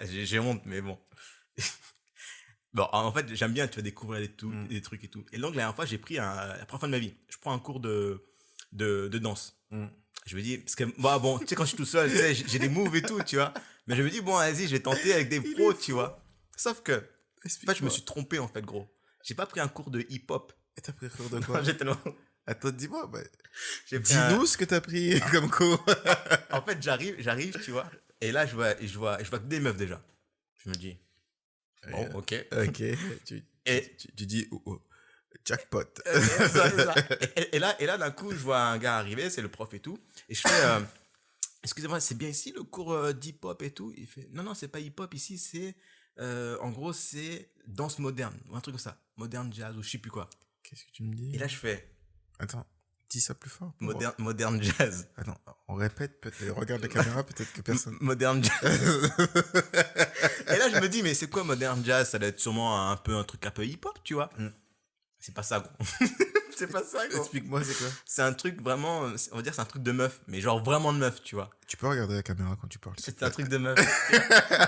j'ai honte, mais bon. Bon, en fait, j'aime bien, tu vas découvrir des trucs et tout. Et donc, la dernière fois, la première fois de ma vie, je prends un cours de danse. Je me dis, parce que, bon, tu sais, quand je suis tout seul, tu sais, j'ai des moves et tout, tu vois. Mais je me dis, bon, vas-y, je vais tenter avec des pros, tu vois. Sauf que, en fait, je me suis trompé, en fait, gros. J'ai pas pris un cours de hip-hop. Et t'as pris un cours de quoi? J'ai tellement... Attends, dis-moi, bah, J'ai pris dis-nous ce que t'as pris comme cours. En fait, j'arrive, tu vois. Et là, je vois que des meufs déjà. Je me dis, bon, ok. Ok, tu dis, jackpot. C'est ça. Et là, d'un coup, je vois un gars arriver, c'est le prof et tout. Et je fais, excusez-moi, c'est bien ici le cours d'hip-hop et tout? Il fait, non, c'est pas hip-hop ici, c'est, en gros, c'est danse moderne, ou un truc comme ça. Moderne jazz, ou je sais plus quoi. Qu'est-ce que tu me dis? Et là, je fais, Attends, dis ça plus fort. moderne jazz. Attends, on répète, peut-être, regarde la caméra, peut-être que personne... Moderne jazz. Et là, je me dis, mais c'est quoi moderne jazz? Ça doit être sûrement un truc un peu hip-hop, tu vois. C'est pas ça, gros. C'est pas ça, gros. Explique-moi, c'est quoi? C'est un truc vraiment, on va dire, c'est un truc de meuf, mais genre vraiment de meuf, tu vois. Tu peux regarder la caméra quand tu parles. C'est un truc de meuf.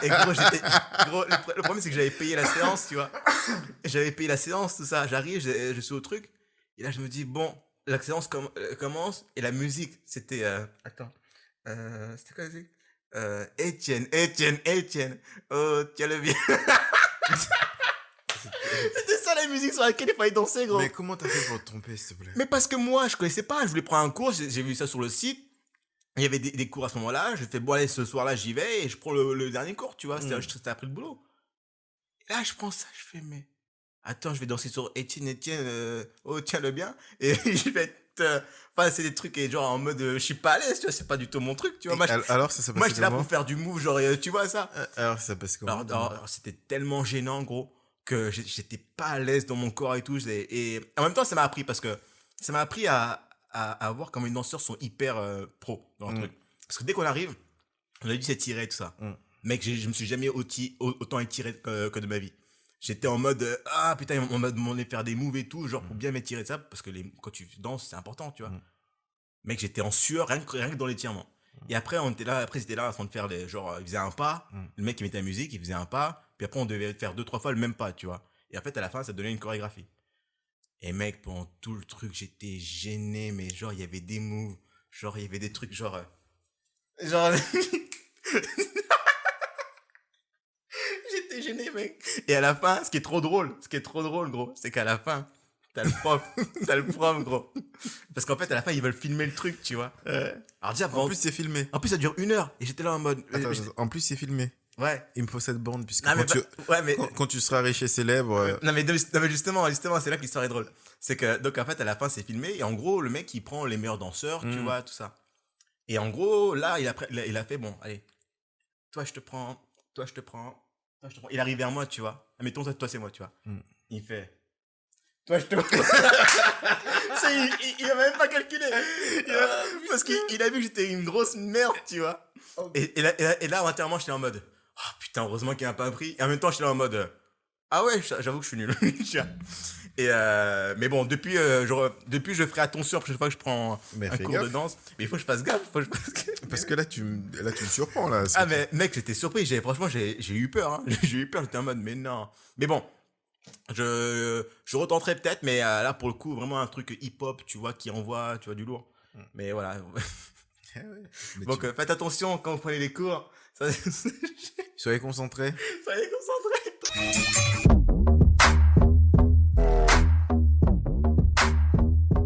Et gros, le problème, c'est que j'avais payé la séance, tu vois. J'avais payé la séance, tout ça. J'arrive, je suis au truc. Et là, je me dis, bon, la séance commence. Et la musique, c'était. Attends. C'était quoi la musique? Étienne. Oh, tiens le bien. C'était ça la musique sur laquelle il fallait danser, gros. Mais comment t'as fait pour te tromper, s'il te plaît? Mais parce que moi, je connaissais pas. Je voulais prendre un cours. J'ai vu ça sur le site. Il y avait des cours à ce moment-là. Je fais, bon, allez, ce soir-là, j'y vais et je prends le dernier cours, tu vois. C'était après le boulot. Et là, je prends ça, je fais, mais attends, je vais danser sur Étienne, oh, tiens le bien. Et je vais être. Enfin, c'est des trucs et genre en mode, je suis pas à l'aise, tu vois, c'est pas du tout mon truc, tu vois. Alors, ça s'est passé moi, j'étais là comment? pour faire du move, genre, tu vois ça. Alors, ça s'est passé comment? Alors, c'était tellement gênant, gros, que j'étais pas à l'aise dans mon corps et tout. Et en même temps, ça m'a appris parce que ça m'a appris à voir comment les danseurs sont hyper pro dans le truc. Parce que dès qu'on arrive, on a dit c'est tiré tout ça. Mec, je me suis jamais autant étiré que de ma vie. J'étais en mode, ah putain, on m'a demandé de faire des moves et tout, genre pour bien m'étirer de ça, parce que quand tu danses, c'est important, tu vois. Mec, j'étais en sueur, rien que dans l'étirement. Et après, ils étaient là en train de faire genre, ils faisaient un pas, le mec il mettait la musique, il faisait un pas, puis après on devait faire 2-3 fois le même pas, tu vois. Et en fait, à la fin, ça donnait une chorégraphie. Et mec, pendant tout le truc, j'étais gêné, mais genre, il y avait des moves, genre, il y avait des trucs, genre... J'étais gêné, mec. Et à la fin, ce qui est trop drôle, gros, c'est qu'à la fin, t'as le prof, gros. Parce qu'en fait, à la fin, ils veulent filmer le truc, tu vois. Alors déjà, En plus, c'est filmé. En plus, ça dure 1 heure. Et j'étais là en mode... Attends, en plus, c'est filmé. Ouais. Il me faut cette bande, puisque Non, quand tu seras riche et célèbre... Non, mais justement, c'est là que l'histoire est drôle. C'est que, donc en fait, à la fin, c'est filmé. Et en gros, le mec, il prend les meilleurs danseurs, tu vois, tout ça. Et en gros, là, il a fait, bon, allez, toi, je te prends. Il arrive vers moi, tu vois. Admettons, toi, c'est moi, tu vois. Il fait, toi, je te prends. Il a même pas calculé. Parce qu'il a vu que j'étais une grosse merde, tu vois. Et là, intérieurement, j'étais en mode, oh putain, heureusement qu'il m'a pas pris. Et en même temps, j'étais là en mode, ah ouais, j'avoue que je suis nul. Tu vois. Mais bon, depuis, je ferai attention la prochaine fois que je prends un cours de danse. Mais il faut que je fasse gaffe. Parce que là, tu me surprends, là. Ah, mais mec, j'étais surpris. Franchement, j'ai eu peur. Hein. J'ai eu peur. J'étais en mode, mais non. Mais bon, je retenterai peut-être. Mais là, pour le coup, vraiment un truc hip-hop, tu vois, qui envoie, tu vois, du lourd. Mais voilà. Donc, faites attention quand vous prenez les cours. Soyez concentrés. Soyez concentrés.